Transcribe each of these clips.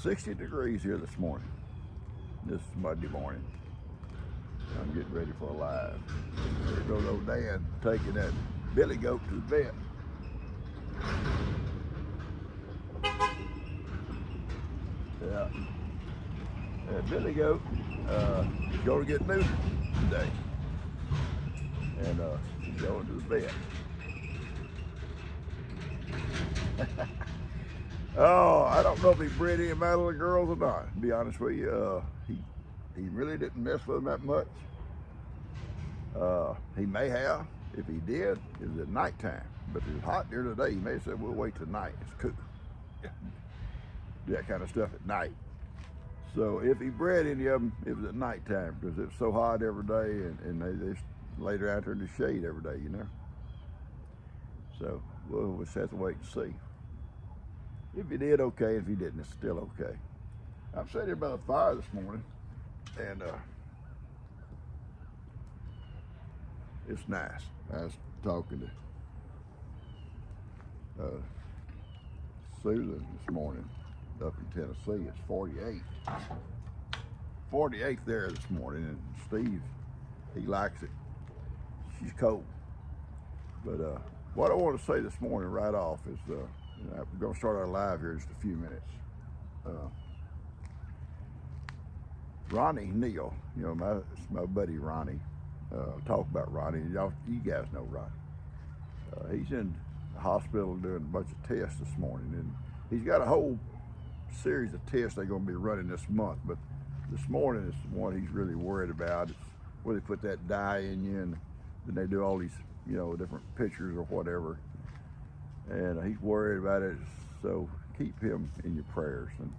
60 degrees here this morning. This is Monday morning. I'm getting ready for a live. There goes old Dan taking that billy goat to the vet. Yeah. That billy goat is going to get neutered today. And he's going to the vet. Oh, I don't know if he bred any of my little girls or not, to be honest with you. He really didn't mess with them that much. He may have. If he did, it was at nighttime. But it was hot here today. He may have said, we'll wait till night. It's cool. Do that kind of stuff at night. So if he bred any of them, it was at nighttime because it was so hot every day, and they just laid out there in the shade every day, you know. So we'll just have to wait and see. If he did, okay. If he didn't, it's still okay. I'm sitting here by the fire this morning, and it's nice. I was talking to Susan this morning up in Tennessee. It's 48. 48 there this morning, and Steve, he likes it. She's cold. But what I want to say this morning right off is we're going to start our live here in just a few minutes. Ronnie Neal, you know, my buddy Ronnie. Talk about Ronnie. You guys know Ronnie. He's in the hospital doing a bunch of tests this morning, and he's got a whole series of tests they're going to be running this month. But this morning is the one he's really worried about. It's where they put that dye in you, and then they do all these, you know, different pictures or whatever. And he's worried about it, so keep him in your prayers. And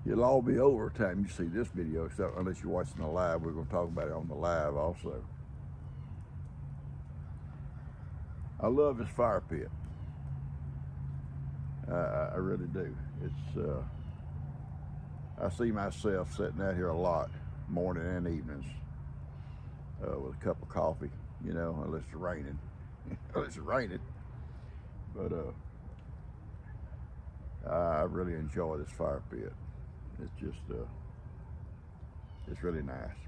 it'll all be over by the time you see this video, except unless you're watching the live. We're going to talk about it on the live also. I love his fire pit. I really do. It's I see myself sitting out here a lot, morning and evenings, with a cup of coffee, you know, unless it's raining. Unless it's raining. But I really enjoy this fire pit. It's just, it's really nice.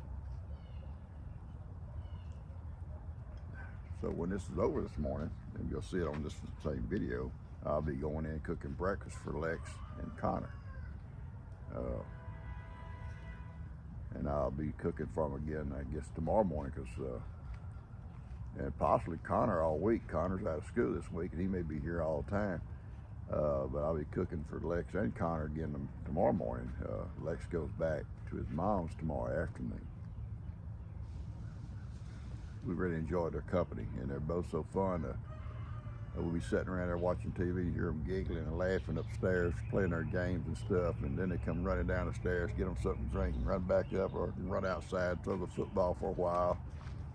So when this is over this morning, and you'll see it on this same video, I'll be going in cooking breakfast for Lex and Connor. And I'll be cooking for them again, I guess, tomorrow morning, because and possibly Connor all week. Connor's out of school this week, and he may be here all the time. But I'll be cooking for Lex and Connor again tomorrow morning. Lex goes back to his mom's tomorrow afternoon. We really enjoyed their company, and they're both so fun. We'll be sitting around there watching TV, hear them giggling and laughing upstairs, playing their games and stuff, and then they come running down the stairs, get them something to drink, and run back up, or run outside, throw the football for a while,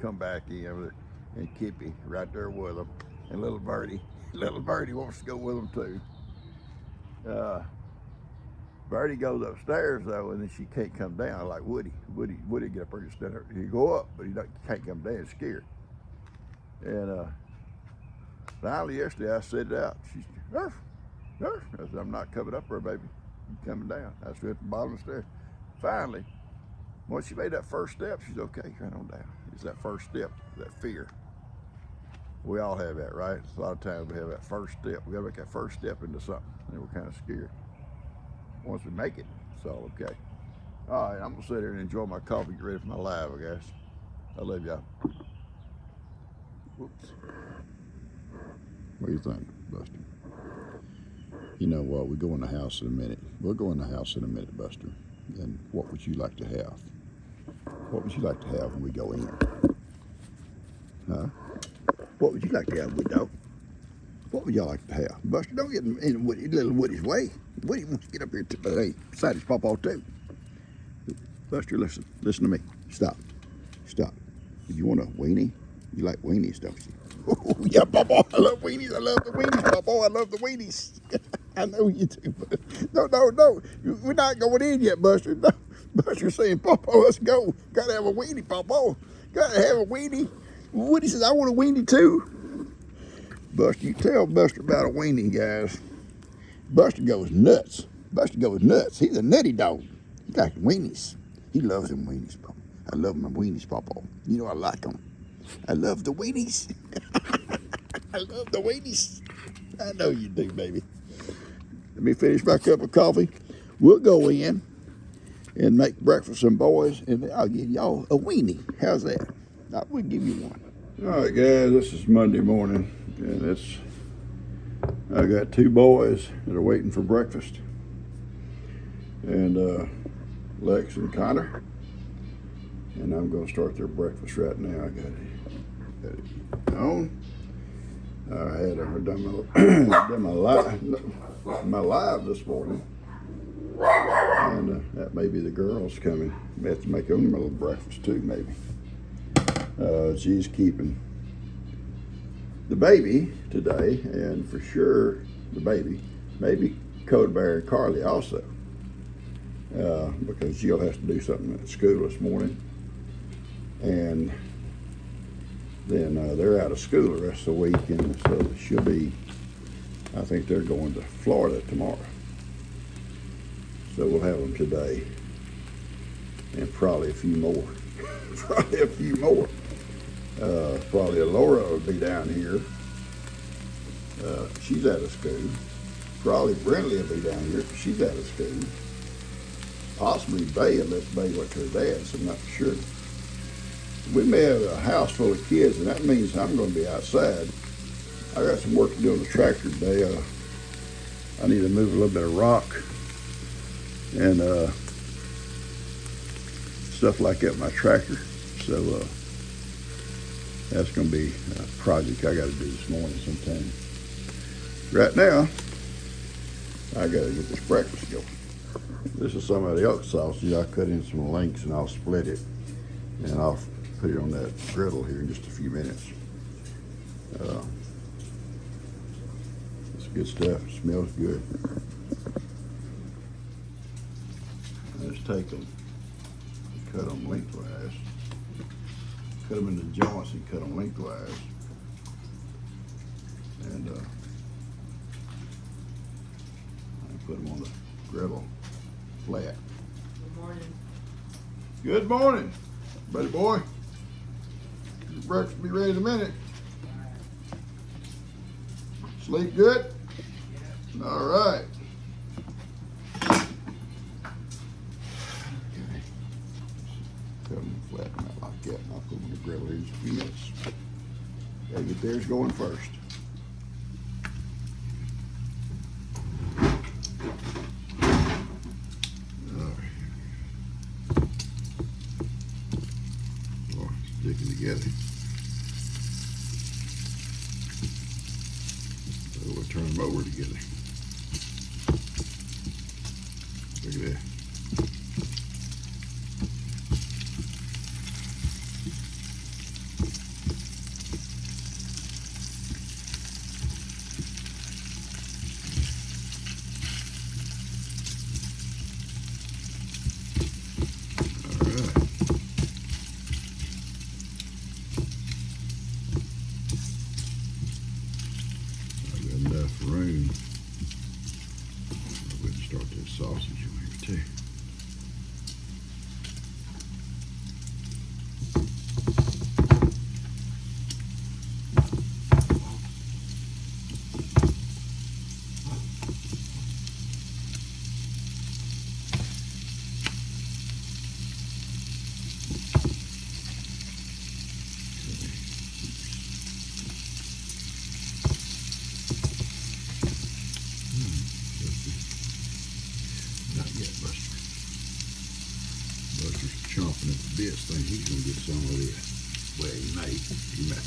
come back in with it. And Kippy right there with them, and little Birdie wants to go with them too. Birdie goes upstairs though, and then she can't come down like Woody get up there and stand there. He go up, but he can't come down. He's scared. And finally yesterday I said it out. She's Urf, Urf. I said, I'm not coming up there, baby. I'm coming down. I stood at the bottom of the stairs. Finally, once she made that first step, she's okay. Right on down. It's that first step, that fear. We all have that, right? A lot of times we have that first step. We gotta make that first step into something, and we're kind of scared. Once we make it, it's all okay. All right, I'm gonna sit here and enjoy my coffee, get ready for my live, I guess. I love y'all. Whoops. What do you think, Buster? You know what? We go in the house in a minute. We'll go in the house in a minute, Buster. And what would you like to have? What would you like to have when we go in? Huh? What would you like to have, Woody Dog? What would y'all like to have? Buster, don't get in little Woody's way. Woody wants to get up here hey, beside his pawpaw too. Buster, listen to me. Stop. If you want a weenie, you like weenies, don't you? Oh, yeah, pawpaw, I love weenies. I love the weenies, pawpaw. I love the weenies. I know you do. No. We're not going in yet, Buster. No. Buster's saying, pawpaw, let's go. Gotta have a weenie, pawpaw. Gotta have a weenie. Woody says, I want a weenie too. Buster, you tell Buster about a weenie, guys. Buster goes nuts. Buster goes nuts. He's a nutty dog. He likes weenies. He loves them weenies, Papa. I love my weenies, Papa. You know I like them. I love the weenies. I love the weenies. I know you do, baby. Let me finish my cup of coffee. We'll go in and make breakfast for some boys, and I'll give y'all a weenie. How's that? I will give you one. All right, guys, this is Monday morning, and I got two boys that are waiting for breakfast, and Lex and Connor, and I'm going to start their breakfast right now. I got it on. I had done my live this morning, and that may be the girls coming. May have to make them a little breakfast too, maybe. She's keeping the baby today, and for sure the baby, maybe Code Bear and Carly also, because Jill has to do something at school this morning, and then they're out of school the rest of the week, and so she'll be, I think they're going to Florida tomorrow. So we'll have them today, and probably a few more. Probably a few more. Probably Laura will be down here. She's out of school. Probably Brentley will be down here. She's out of school. Possibly Bay, unless Bay went to her dad's. I'm not sure. We may have a house full of kids, and that means I'm going to be outside. I got some work to do on the tractor today. I need to move a little bit of rock and stuff like that with my tractor. So that's going to be a project I got to do this morning sometime. Right now, I got to get this breakfast going. This is some of the elk sausage. I cut in some lengths and I'll split it, and I'll put it on that griddle here in just a few minutes. It's good stuff. It smells good. I just take them, cut them lengthwise, cut them into joints and cut them lengthwise, and I put them on the griddle flat. Good morning. Good morning, buddy boy. Your breakfast will be ready in a minute. Sleep good? Yeah. All right. Okay. Cut them flat like that, and I'll put them on the griddle here in just a few minutes. Gotta get theirs going first. Sticking together. So we'll turn them over together. Look at that. Enough room. I would start that sausage over here too. Buster's chomping at the bits, thinking he's going to get some of this. Well, he may. He may.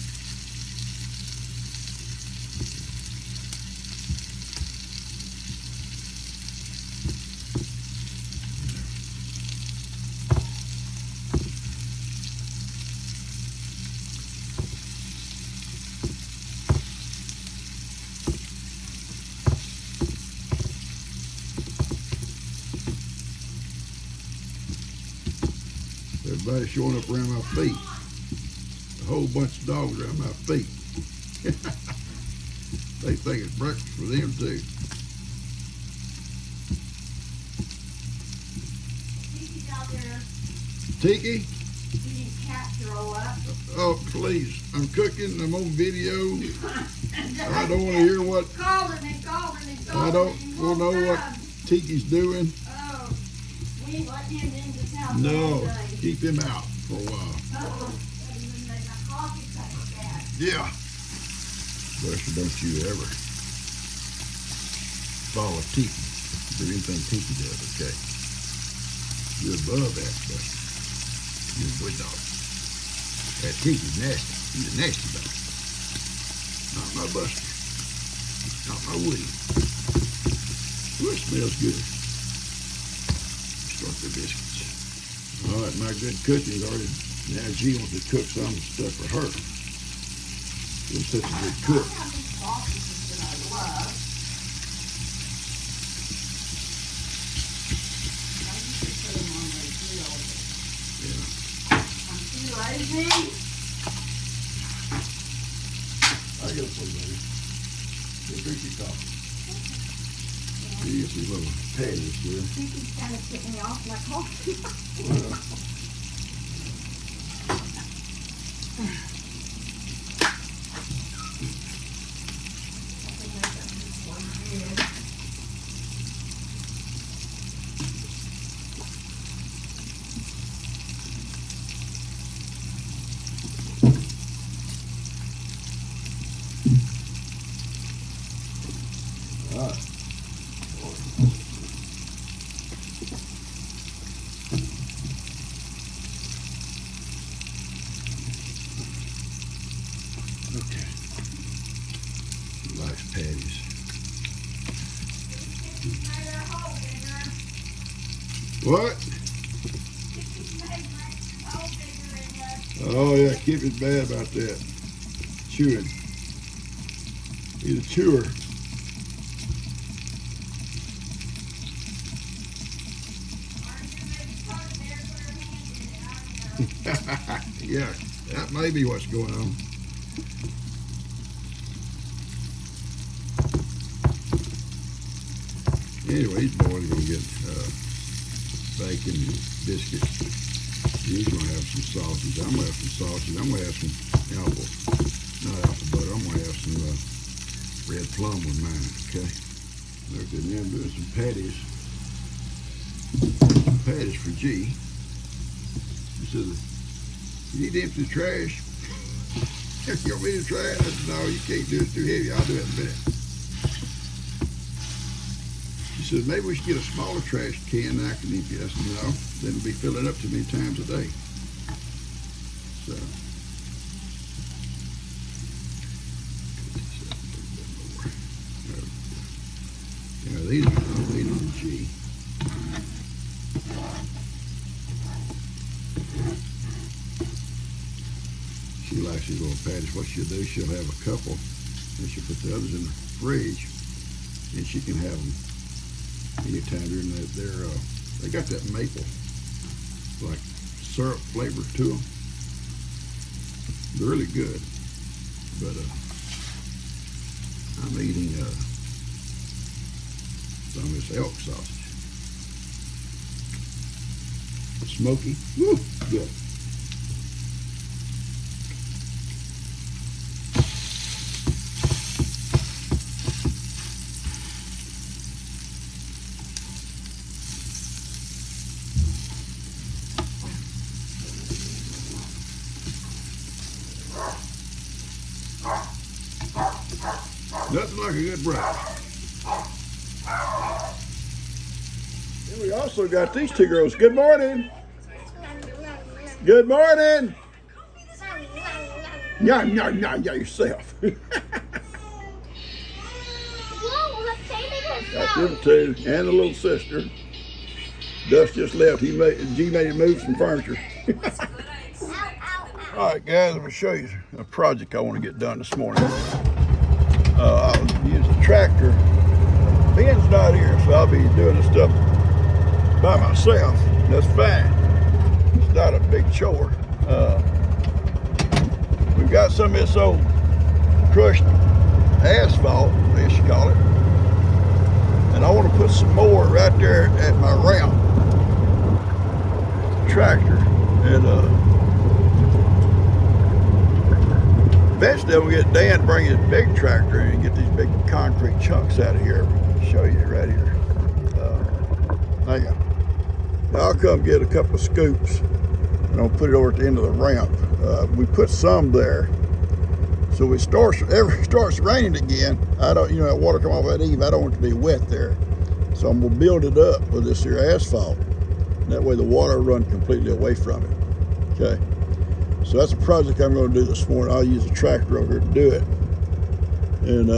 Everybody showing up around my feet. A whole bunch of dogs around my feet. They think it's breakfast for them too. Tiki? Casserole up. Oh, please. I'm cooking. I'm on video. I don't want to hear what... I don't want to know what Tiki's doing. Oh, we ain't letting him into this house. No, keep him out for a while. Yeah. Buster, don't you ever follow Tiki. Do anything Tiki does, okay? You're above that, Buster. You're a good dog. That Tiki's nasty. He's a nasty dog. Not my Buster. Not my Woody. Ooh, it smells good. Start the biscuits. All right, my good cooking's already. Now G wants to cook some stuff for her. She's such a good cook. Lazy. I got some later. Go drink your coffee. You get some little patties here. I think he's kind of getting me off my coffee. Okay. Nice patties. What? Oh yeah, Kip is bad about that. Chewing. He's a chewer. Yeah, that may be what's going on. Anyway, these boys are going to get bacon and biscuits. He's going to have some sausage. I'm going to have some sausage. I'm going to have some apple, not apple butter. I'm going to have some red plum with mine, okay? Look at them doing some patties. Patties for G. He says, you need to empty the trash. You want me to try it? I said, no, you can't do it. It's too heavy. I'll do it in a minute. She says, maybe we should get a smaller trash can and I can empty it. I said, no, then it'll be filling up too many times a day. So. Yeah, these are the G. She likes these little patties. What she'll do, she'll have a couple, and she'll put the others in the fridge, and she can have them anytime during that. They got that maple, like syrup flavor to them. They're really good. But I'm eating some of this elk sausage. Smoky. Woo, good. Nothing like a good breakfast. And we also got these two girls. Good morning. Good morning. Yeah, yourself. Got them two and the little sister. Dust just left. G made him move some furniture. All right, guys, I'm going to show you a project I want to get done this morning. I'll use the tractor. Ben's not here, so I'll be doing the stuff by myself. That's fine. It's not a big chore. We've got some of this old crushed asphalt, I guess you call it. And I want to put some more right there at my ramp. The tractor. And eventually we'll get Dan to bring his big tractor in and get these big concrete chunks out of here. I'll show you right here. Hang on. Now I'll come get a couple of scoops and I'll put it over at the end of the ramp. We put some there. So it starts raining again. I don't, that water come off that eave. I don't want it to be wet there. So I'm gonna build it up with this here asphalt. That way the water will run completely away from it. Okay. So that's a project I'm gonna do this morning. I'll use a tractor over here to do it. And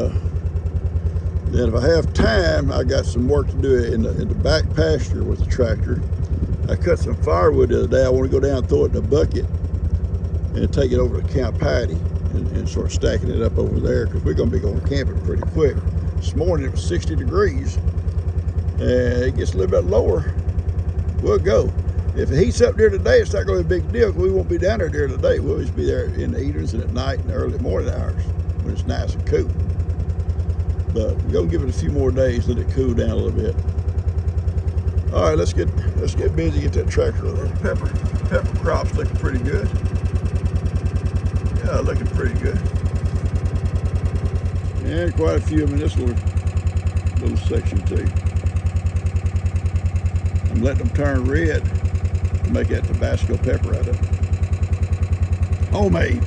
then if I have time, I got some work to do in the back pasture with the tractor. I cut some firewood the other day. I want to go down and throw it in a bucket and take it over to Camp Patty and start stacking it up over there because we're going to be going camping pretty quick. This morning it was 60 degrees and it gets a little bit lower. We'll go. If it heats up there today, it's not going to be a big deal because we won't be down there during the day. We'll just be there in the evenings and at night and the early morning hours when it's nice and cool. But we're going to give it a few more days, let it cool down a little bit. All right, let's get busy, get that tractor over. Pepper crop's looking pretty good. Yeah, looking pretty good. And quite a few of them in this little section too. I'm letting them turn red to make that Tabasco pepper out of it. Homemade.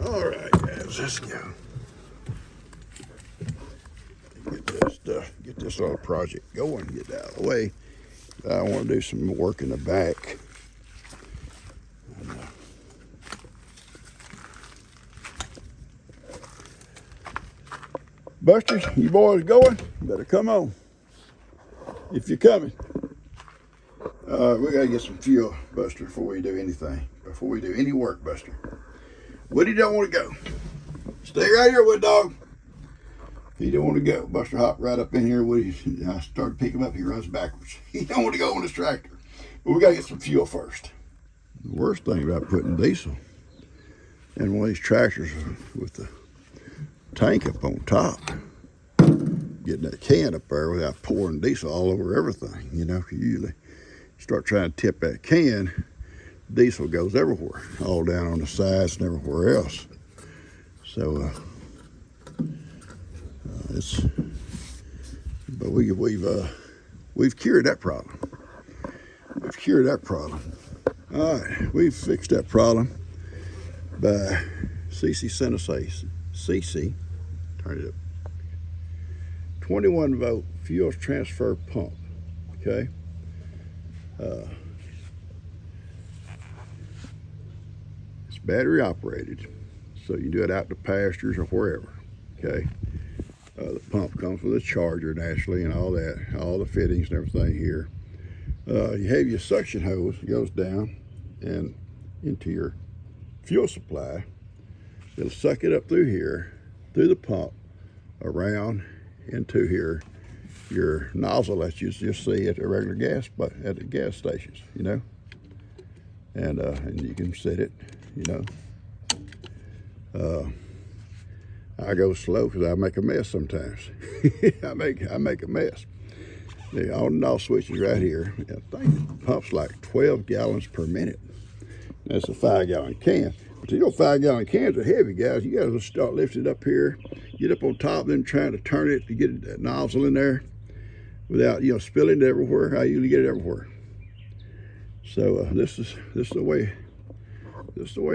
All right, guys, let's go. Get this little project going, get out of the way. I want to do some work in the back. Buster, you boys going? You better come on. If you're coming. We gotta get some fuel, Buster, before we do anything. Before we do any work, Buster. Woody don't want to go. Stay right here, Wood Dog. He don't want to go. Buster hopped right up in here. Woody, I started to pick him up. He runs backwards. He don't want to go on this tractor. But we got to get some fuel first. The worst thing about putting diesel in one of these tractors with the tank up on top, getting that can up there without pouring diesel all over everything. You usually start trying to tip that can, diesel goes everywhere, all down on the sides and everywhere else. So, but we've cured that problem. We've cured that problem. All right, we've fixed that problem by CC turn it up. 21 volt fuel transfer pump. Okay. It's battery operated, so you can do it out in the pastures or wherever. Okay. The pump comes with a charger naturally and all that, all the fittings and everything here. You have your suction hose, it goes down and into your fuel supply. It'll suck it up through here, through the pump, around into here, your nozzle that you just see at the regular gas, but at the gas stations, and you can set it, I go slow because I make a mess sometimes. I make a mess. The on and off switch is right here. I think it pumps like 12 gallons per minute. That's a 5-gallon can. But 5-gallon cans are heavy, guys. You got to start lifting it up here, get up on top, then trying to turn it to get that nozzle in there without spilling it everywhere. I usually get it everywhere. So this is the way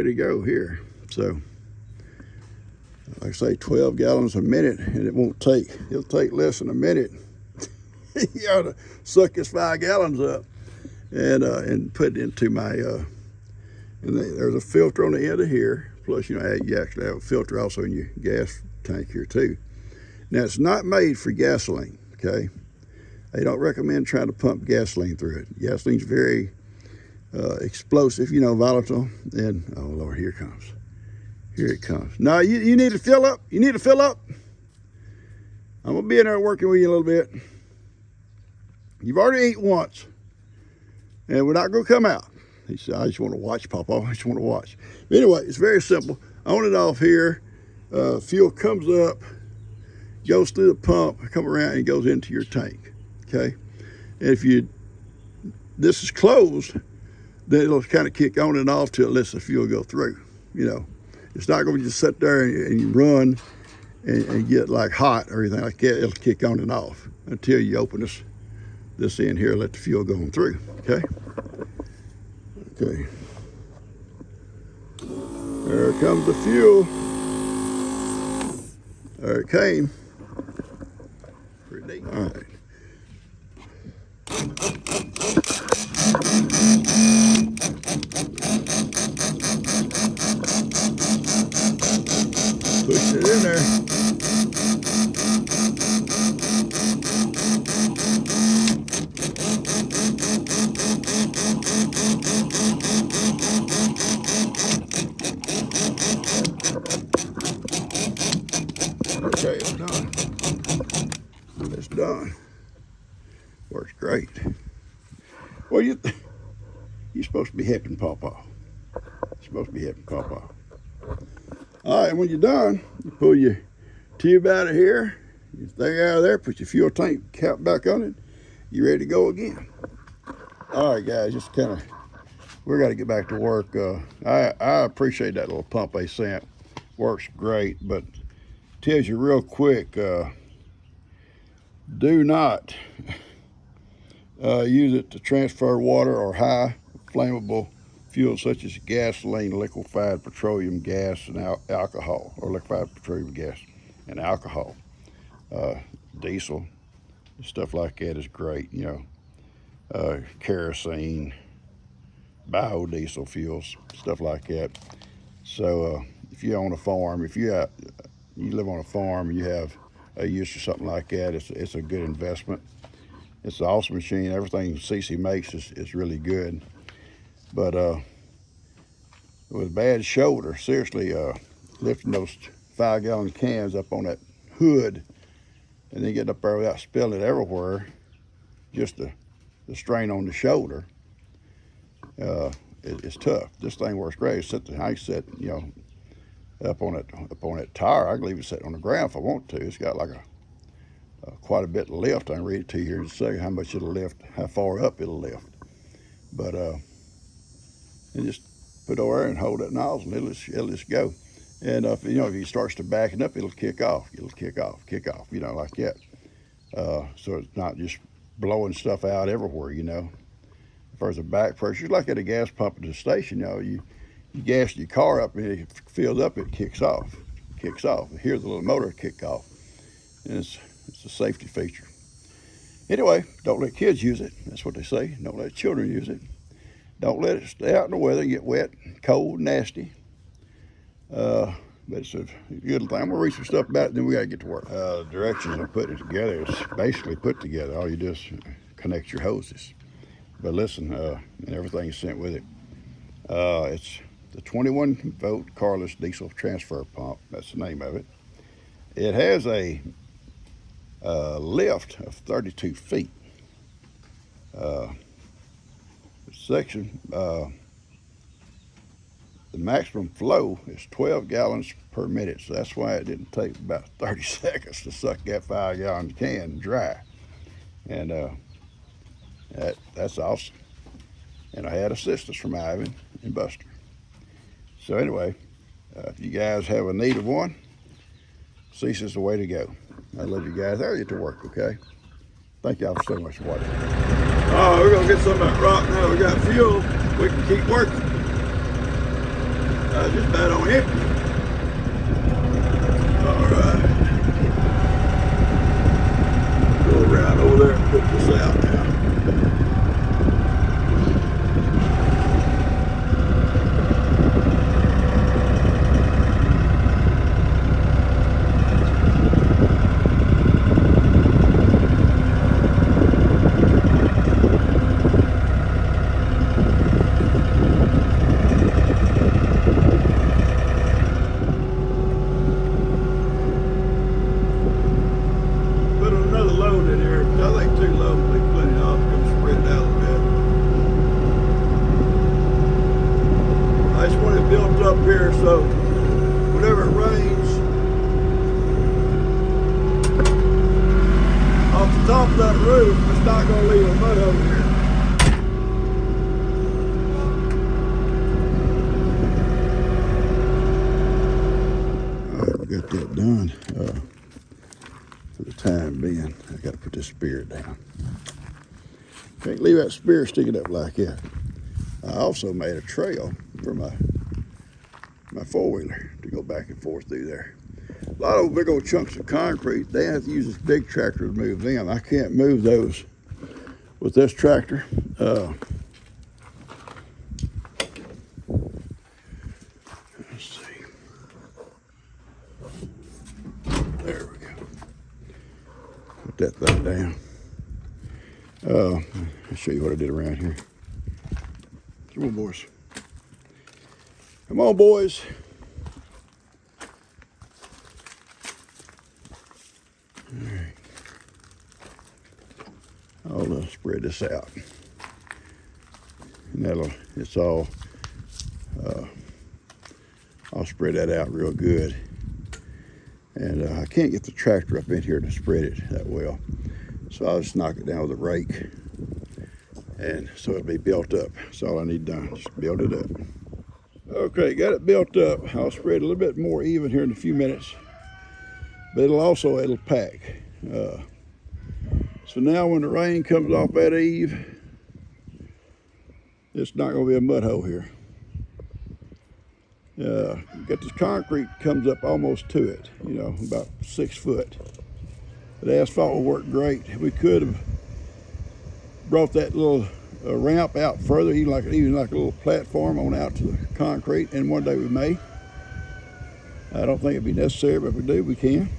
to go here. So like I say, 12 gallons a minute, and it'll take less than a minute. You ought to suck this 5 gallons up and put it into my and there's a filter on the end of here. Plus, you actually have a filter also in your gas tank here too. Now, it's not made for gasoline. Okay, they don't recommend trying to pump gasoline through it. Gasoline's very explosive, volatile. And oh Lord, here it comes. Here it comes. Now you need to fill up. You need to fill up. I'm gonna be in there working with you a little bit. You've already eaten once, and we're not gonna come out. He said, I just want to watch, Papa. I just want to watch. But anyway, it's very simple. On and off here, fuel comes up, goes through the pump, come around, and goes into your tank. Okay, and if this is closed, then it'll kind of kick on and off till it lets the fuel go through. You know, it's not going to just sit there and you run and get like hot or anything like that. It'll kick on and off until you open this end here and let the fuel go on through. Okay. Okay. There comes the fuel. There it came. Pretty neat. All right. Push it in there. Okay, it's done. It's done. Works great. Well, you're supposed to be helping Pawpaw. You're supposed to be helping Pawpaw. All right, when you're done, you pull your tube out of here, your thing out of there, put your fuel tank cap back on it, you're ready to go again. All right, guys, just kind of, we got to get back to work. I appreciate that little pump they sent. Works great, but tells you real quick, do not use it to transfer water or high flammable fuels such as gasoline, liquefied petroleum gas, and alcohol, or liquefied petroleum gas and alcohol. Diesel, stuff like that is great, you know. Kerosene, biodiesel fuels, stuff like that. So if you own a farm, if you live on a farm and you have a use for something like that, it's a good investment. It's an awesome machine. Everything CC makes is really good. But with a bad shoulder, seriously, lifting those 5-gallon cans up on that hood and then getting up there without spilling it everywhere, just the strain on the shoulder, it's tough. This thing works great. I sit, you know, up on that tire. I can leave it sitting on the ground if I want to. It's got like quite a bit of lift. I can read it to you here in a second how much it'll lift, how far up it'll lift. But and just put it over there and hold that nozzle and it'll just go. And if he starts to backing up, it'll kick off. It'll kick off, you know, like that. So it's not just blowing stuff out everywhere, you know. As far as the back pressure, it's like at a gas pump at the station, you know, you gas your car up and it fills up, it kicks off. Here's the little motor kick off. And it's a safety feature. Anyway, don't let kids use it. That's what they say. Don't let children use it. Don't let it stay out in the weather and get wet, cold, nasty. But it's a good thing. I'm gonna read some stuff about it, then we gotta get to work. Directions on putting it together is basically put together. All you do is connect your hoses. But listen, and everything is sent with it. It's the 21-volt carless diesel transfer pump. That's the name of it. It has a lift of 32 feet. The maximum flow is 12 gallons per minute, so that's why it didn't take about 30 seconds to suck that 5-gallon can dry. And that's awesome. And I had assistance from Ivan and Buster. So anyway, if you guys have a need of one, CC is the way to go. I love you guys. I'll get to work, okay? Thank y'all so much for watching. Oh, we're gonna get some of that rock now. We got fuel. We can keep working. Just about on empty. All right. Go around over there and put this out now. Up here, so whenever it rains, off the top of that roof, it's not going to leave a mud over here. got that done for the time being. I got to put this spear down. Can't leave that spear sticking up like that. I also made a trail for my four-wheeler to go back and forth through there. A lot of big old chunks of concrete, they have to use this big tractor to move them. I can't move those with this tractor. Let's see. There we go. Put that thing down. I'll show you what I did around here. Come on, boys. Come on, boys. All right. I'll spread this out. And I'll spread that out real good. And I can't get the tractor up in here to spread it that well. So I'll just knock it down with a rake. And so it'll be built up. That's all I need done, just build it up. Okay, got it built up. I'll spread a little bit more even here in a few minutes. But it'll pack. So now when the rain comes off that eave, it's not gonna be a mud hole here. Got this concrete comes up almost to it, about 6 foot. The asphalt will work great. We could have brought that little ramp out further, even like a little platform on out to the concrete, and one day we may. I don't think it'd be necessary, but if we do, we can.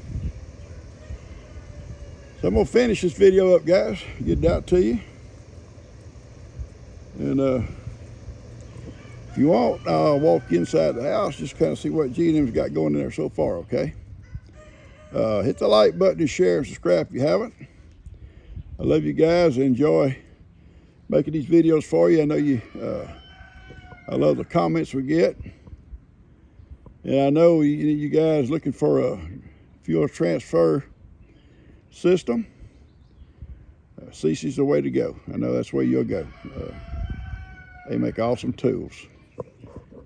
So I'm gonna finish this video up, guys, get it out to you. And if you want, I'll walk inside the house, just kind of see what G&M's got going in there so far, okay? Hit the like button and share and subscribe if you haven't. I love you guys. I enjoy making these videos for you. I know I love the comments we get. And I know you guys looking for a fuel transfer system. CC's the way to go. I know that's where you'll go. They make awesome tools.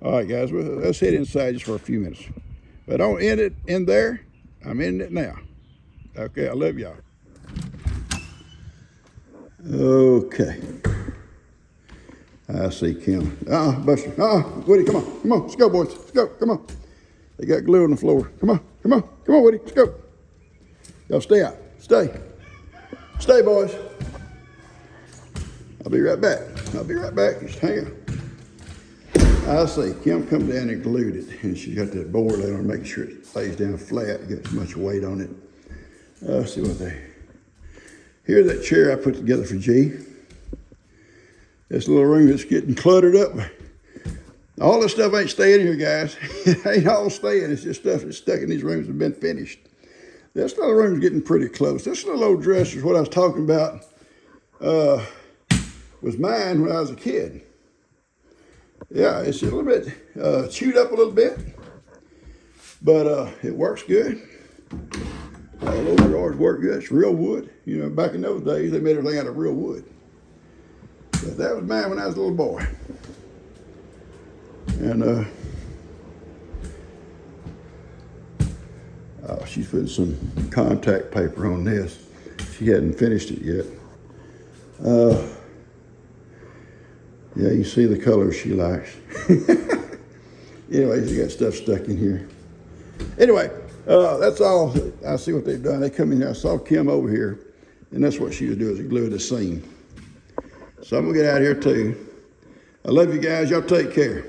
All right, guys, let's head inside just for a few minutes. But don't end it in there. I'm in it now. Okay, I love y'all. Okay. I see Kim. Buster. Woody, come on. Come on. Let's go, boys. Let's go. Come on. They got glue on the floor. Come on. Come on. Come on, Woody. Let's go. Y'all stay out. Stay. Stay, boys. I'll be right back. Just hang on. I see. Kim come down and glued it, and she got that board on to make sure it lays down flat. Get much weight on it. Let's see what they. Here's that chair I put together for G. This little room that's getting cluttered up. All this stuff ain't staying here, guys. It ain't all staying. It's just stuff that's stuck in these rooms and been finished. This little room's getting pretty close. This little old dresser is what I was talking about. Was mine when I was a kid. Yeah, it's a little bit chewed up a little bit, but it works good. All over drawers work good. It's real wood. Back in those days, they made everything out of real wood. But that was mine when I was a little boy. And she's putting some contact paper on this. She hadn't finished it yet. Yeah, you see the color she likes. Anyway, she got stuff stuck in here. Anyway, that's all. I see what they've done. They come in here. I saw Kim over here, and that's what she was doing, is glue the seam. So I'm gonna get out of here too. I love you guys. Y'all take care.